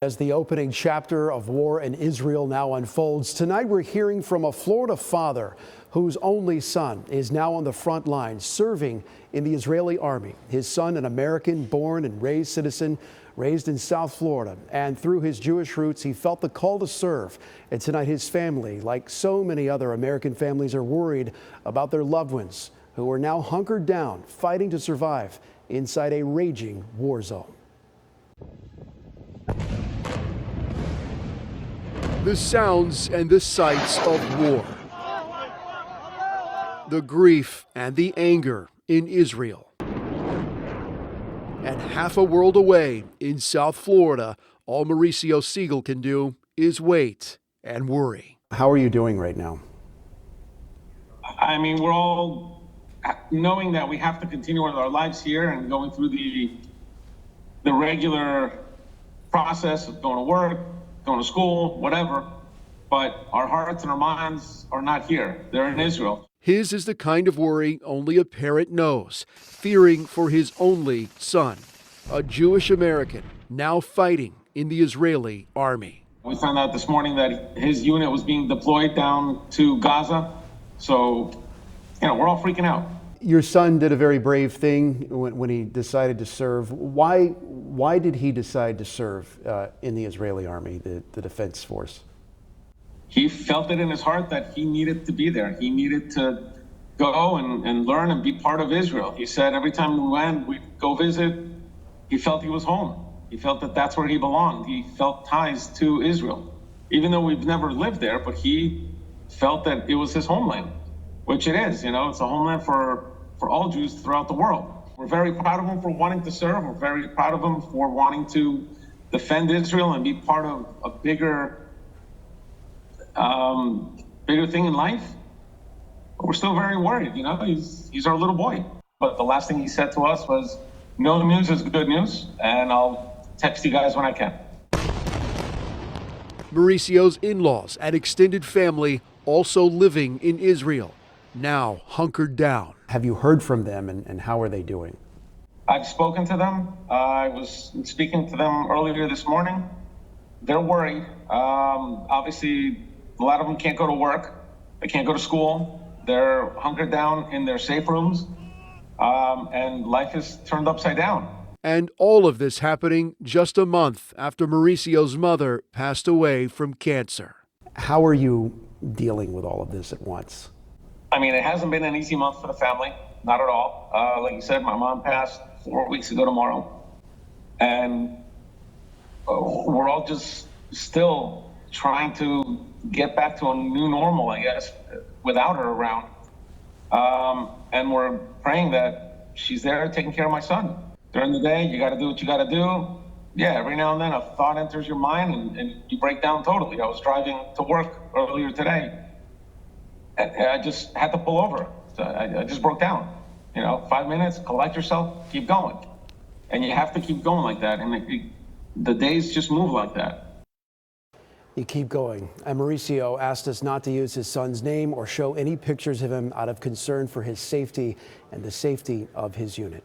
As the opening chapter of war in Israel now unfolds, tonight we're hearing from a Florida father whose only son is now on the front lines serving in the Israeli army. His son, an American born and raised citizen, raised in South Florida, and through his Jewish roots, he felt the call to serve. And tonight his family, like so many other American families, are worried about their loved ones who are now hunkered down, fighting to survive inside a raging war zone. The sounds and the sights of war, the grief and the anger in Israel. And half a world away in South Florida, all Mauricio Sigal can do is wait and worry. How are you doing right now? I mean, we're all knowing that we have to continue with our lives here and going through the regular process of going to work, going to school, whatever, but our hearts and our minds are not here. They're in Israel. His is the kind of worry only a parent knows, fearing for his only son, a Jewish American now fighting in the Israeli army. We found out this morning that his unit was being deployed down to Gaza, so, we're all freaking out. Your son did a very brave thing when he decided to serve. Why did he decide to serve in the Israeli army, the defense force? He felt it in his heart that he needed to be there. He needed to go and learn and be part of Israel. He said every time we went, we'd go visit, he felt he was home. He felt that that's where he belonged. He felt ties to Israel. Even though we've never lived there, but he felt that it was his homeland, which it is. It's a homeland for all Jews throughout the world. We're very proud of him for wanting to serve. We're very proud of him for wanting to defend Israel and be part of a bigger thing in life. But we're still very worried. He's our little boy. But the last thing he said to us was, "No news is good news, and I'll text you guys when I can." Mauricio's in-laws and extended family also living in Israel, now hunkered down. Have you heard from them, and how are they doing? I've spoken to them. I was speaking to them earlier this morning. They're worried. Obviously, a lot of them can't go to work. They can't go to school. They're hunkered down in their safe rooms, and life is turned upside down. And all of this happening just a month after Mauricio's mother passed away from cancer. How are you dealing with all of this at once? I mean, it hasn't been an easy month for the family, not at all. Like you said, my mom passed 4 weeks ago tomorrow. And we're all just still trying to get back to a new normal, I guess, without her around. And we're praying that she's there taking care of my son. During the day, you got to do what you got to do. Yeah, every now and then a thought enters your mind and you break down totally. I was driving to work earlier today. I just had to pull over. So I just broke down. 5 minutes, collect yourself, keep going. And you have to keep going like that. And the days just move like that. You keep going. And Mauricio asked us not to use his son's name or show any pictures of him out of concern for his safety and the safety of his unit.